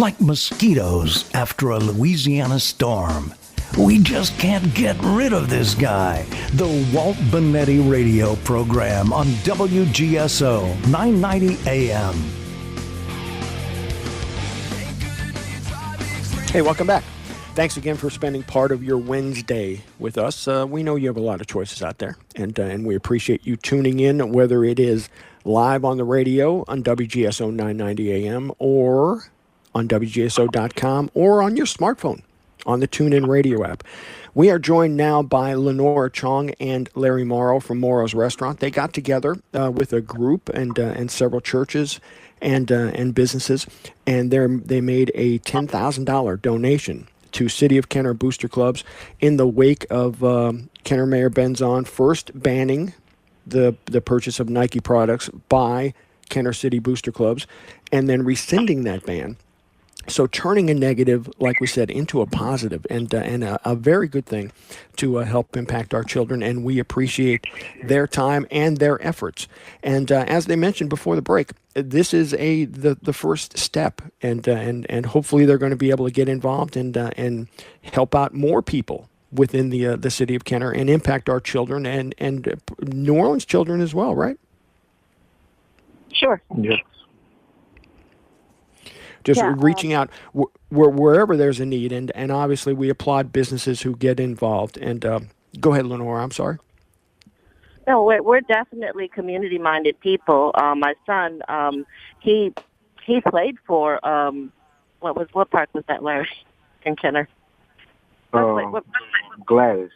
Like mosquitoes after a Louisiana storm. We just can't get rid of this guy. The Walt Benetti radio program on WGSO 990 AM. Hey, welcome back. Thanks again for spending part of your Wednesday with us. We know you have a lot of choices out there, and we appreciate you tuning in, whether it is live on the radio on WGSO 990 AM or on WGSO.com or on your smartphone on the TuneIn Radio app. We are joined now by Lenora, Chong, and Larry Morrow from Morrow's Restaurant. They got together with a group and several churches and businesses, and they made a $10,000 donation to City of Kenner Booster Clubs in the wake of Kenner Mayor Benzon first banning the purchase of Nike products by Kenner City Booster Clubs and then rescinding that ban. So turning a negative, like we said, into a positive and a very good thing to help impact our children, and we appreciate their time and their efforts. And as they mentioned before the break, this is the first step, and hopefully they're going to be able to get involved and help out more people within the city of Kenner and impact our children and New Orleans children as well, right? Sure. Yes. Just reaching out wherever there's a need, and obviously we applaud businesses who get involved. And go ahead, Lenora. I'm sorry. No, we're definitely community-minded people. My son, he played for what park was that, Larry? In Kenner. Gladys.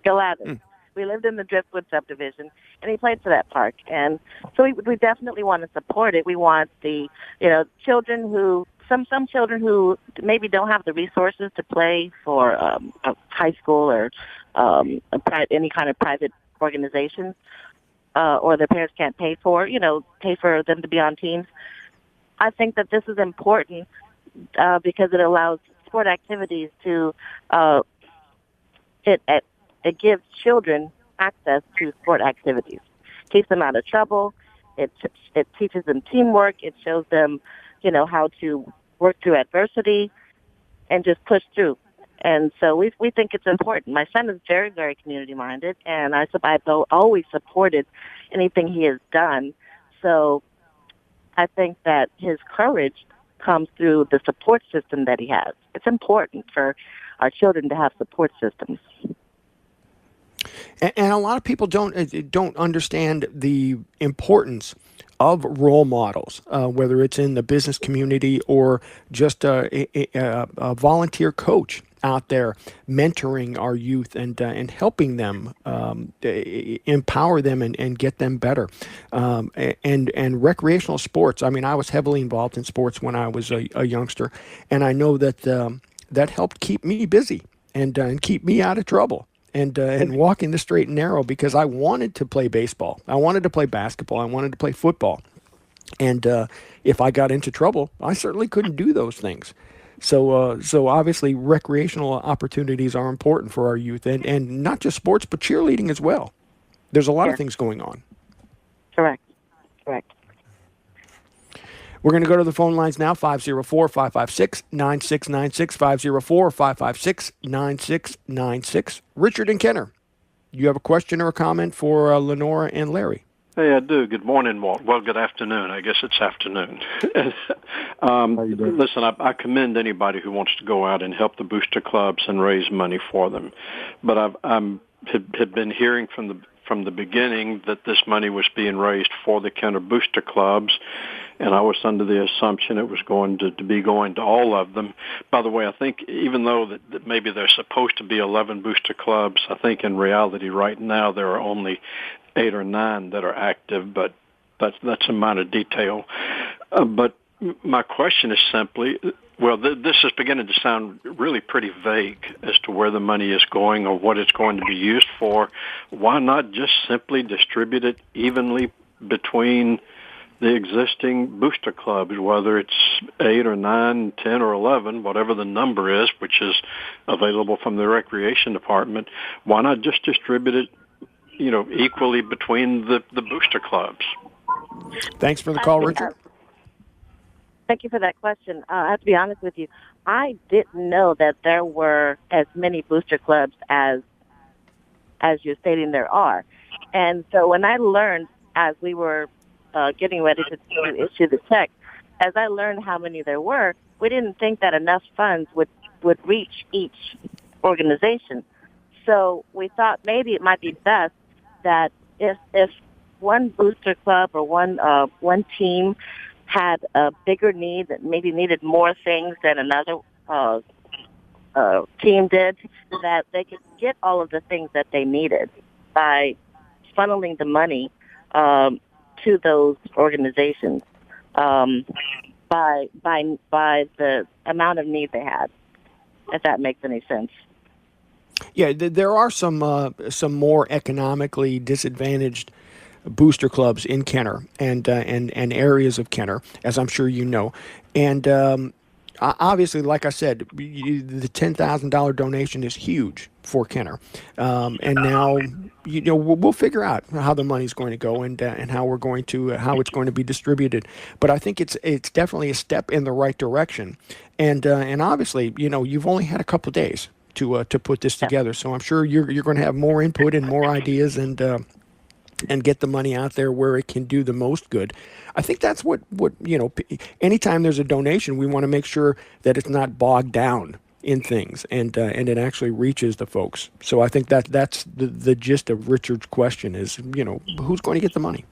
Gladys. We lived in the Driftwood subdivision, and he played for that park. And so we definitely want to support it. We want the, children who, some children who maybe don't have the resources to play for a high school or any kind of private organization, or their parents can't pay for them to be on teams. I think that this is important because it allows sport activities to, it gives children access to sport activities. Keeps them out of trouble. It teaches them teamwork. It shows them, how to work through adversity and just push through. And so we think it's important. My son is very, very community-minded, and I've always supported anything he has done. So I think that his courage comes through the support system that he has. It's important for our children to have support systems. And a lot of people don't understand the importance of role models, whether it's in the business community or just a volunteer coach out there mentoring our youth and helping them, empower them and get them better. And recreational sports. I mean, I was heavily involved in sports when I was a youngster, and I know that that helped keep me busy and keep me out of trouble. And walking the straight and narrow because I wanted to play baseball. I wanted to play basketball. I wanted to play football. And if I got into trouble, I certainly couldn't do those things. So obviously recreational opportunities are important for our youth and not just sports, but cheerleading as well. There's a lot of things going on. Correct. We're going to go to the phone lines now, 504-556-9696, 504-556-9696. Richard and Kenner, you have a question or a comment for Lenora and Larry? Hey, I do. Good morning, Walt. Well, good afternoon. I guess it's afternoon. Listen, I commend anybody who wants to go out and help the booster clubs and raise money for them. But I've been hearing from the beginning that this money was being raised for the Kenner booster clubs, and I was under the assumption it was going to be going to all of them. By the way, I think even though that maybe there's supposed to be 11 booster clubs, I think in reality right now there are only 8 or 9 that are active, but that's a minor detail. But my question is simply, well, this is beginning to sound really pretty vague as to where the money is going or what it's going to be used for. Why not just simply distribute it evenly between the existing booster clubs, whether it's 8 or 9, 10 or 11, whatever the number is, which is available from the recreation department? Why not just distribute it, equally between the booster clubs? Thanks for the call, Richard. Thank you for that question. I have to be honest with you. I didn't know that there were as many booster clubs as you're stating there are. And so when I learned as we were getting ready to issue the check, as I learned how many there were, we didn't think that enough funds would reach each organization. So we thought maybe it might be best that if one booster club or one team had a bigger need that maybe needed more things than another uh, team did, that they could get all of the things that they needed by funneling the money um, to those organizations um, by the amount of need they had. If that makes any sense. Yeah, there are some more economically disadvantaged booster clubs in Kenner and areas of Kenner, as I'm sure you know, and obviously, like I said, the $10,000 donation is huge for Kenner, and now we'll figure out how the money's going to go and how we're going to how it's going to be distributed. But I think it's definitely a step in the right direction, and obviously, you've only had a couple of days to put this Yeah. together, so I'm sure you're going to have more input and more ideas and get the money out there where it can do the most good. I think that's what anytime there's a donation, we want to make sure that it's not bogged down in things and it actually reaches the folks. So I think that's the gist of Richard's question is, who's going to get the money?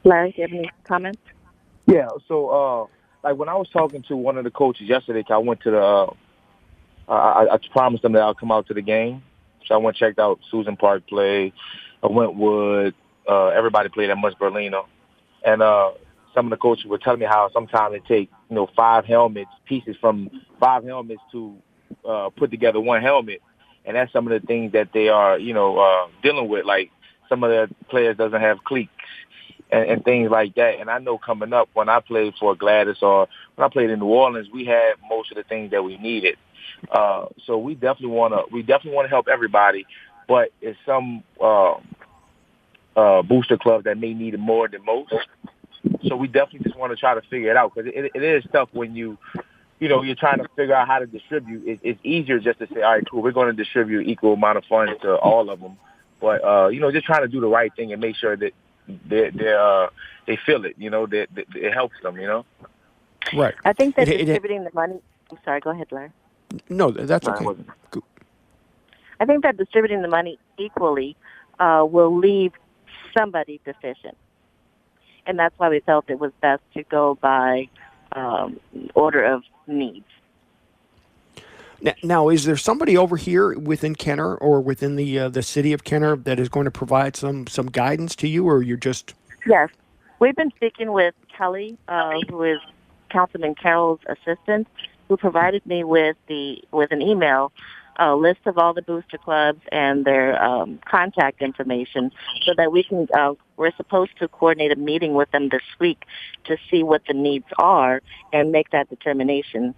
Larry, do you have any comments? Yeah. So, like when I was talking to one of the coaches yesterday, 'cause I went to the, I promised them that I'll come out to the game. So I went and checked out Susan Park play. I went with everybody played at Much Berlino, and some of the coaches were telling me how sometimes it takes pieces from 5 helmets to put together one helmet, and that's some of the things that they are dealing with. Like some of the players doesn't have cleats and things like that. And I know coming up when I played for Gladys or when I played in New Orleans, we had most of the things that we needed. So we definitely want to help everybody, but it's some booster clubs that may need it more than most. So we definitely just want to try to figure it out because it is tough when you're trying to figure out how to distribute. It's easier just to say, all right, cool, we're going to distribute equal amount of funds to all of them. But just trying to do the right thing and make sure that they feel it. That it helps them. Right. I think that distributing the money. I'm sorry. Go ahead, Larry. No, that's okay. I think that distributing the money equally will leave somebody deficient, and that's why we felt it was best to go by order of needs. Now, is there somebody over here within Kenner or within the city of Kenner that is going to provide some guidance to you, or you're just? Yes, we've been speaking with Kelly, who is Councilman Carroll's assistant, who provided me with an email, a list of all the booster clubs and their contact information, so that we can. We're supposed to coordinate a meeting with them this week to see what the needs are and make that determination.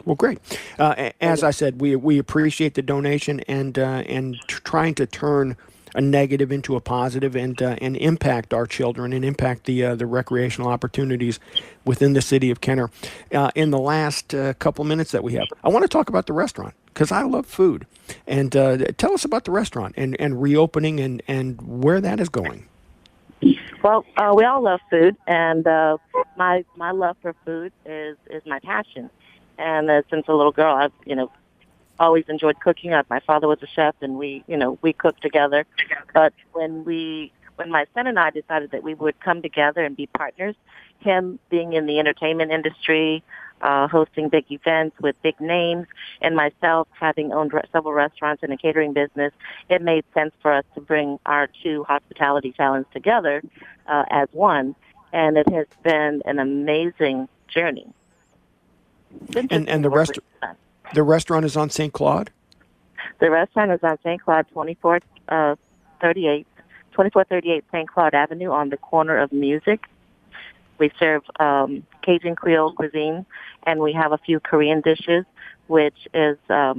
Well, great. As I said, we appreciate the donation and trying to turn a negative into a positive and impact our children and impact the recreational opportunities within the city of Kenner. In the last couple minutes that we have, I want to talk about the restaurant because I love food. And tell us about the restaurant and reopening and where that is going. Well, we all love food, and my love for food is my passion. And since a little girl, I've always enjoyed cooking. My father was a chef, and we cooked together. But when my son and I decided that we would come together and be partners, him being in the entertainment industry, hosting big events with big names, and myself having owned several restaurants and a catering business, it made sense for us to bring our two hospitality talents together as one. And it has been an amazing journey. And the restaurant is on St. Claude? The restaurant is on St. Claude, 2438 St. Claude Avenue on the corner of Music. We serve Cajun Creole cuisine, and we have a few Korean dishes, which is a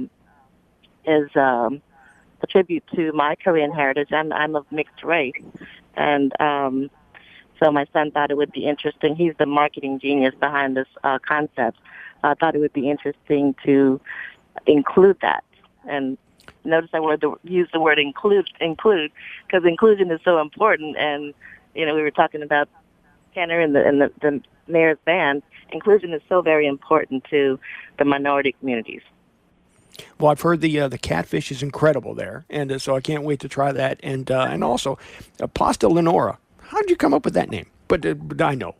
tribute to my Korean heritage. I'm of mixed race, and So my son thought it would be interesting. He's the marketing genius behind this concept. Thought it would be interesting to include that. And notice I use the word include, because inclusion is so important. And, we were talking about Kenner and the mayor's band. Inclusion is so very important to the minority communities. Well, I've heard the catfish is incredible there, and so I can't wait to try that. And also, Pasta Lenora. How did you come up with that name? But I know.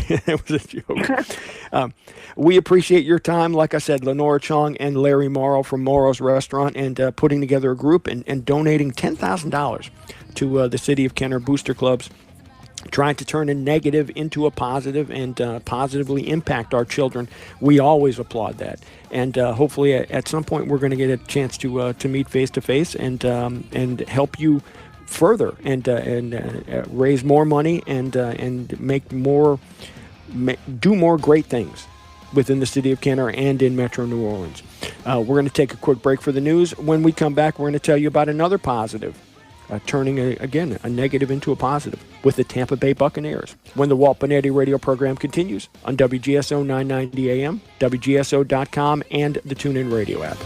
It was a joke. We appreciate your time. Like I said, Lenora Chong and Larry Morrow from Morrow's Restaurant, and putting together a group and donating $10,000 to the City of Kenner Booster Clubs, trying to turn a negative into a positive and positively impact our children. We always applaud that. And hopefully at some point we're going to get a chance to meet face-to-face and help you further and raise more money and make do more great things within the city of Kenner and in Metro New Orleans. We're going to take a quick break for the news. When we come back, we're going to tell you about another positive, turning a negative into a positive with the Tampa Bay Buccaneers. When the Walt Bonetti radio program continues on WGSO 990 AM, WGSO.com, and the TuneIn Radio app.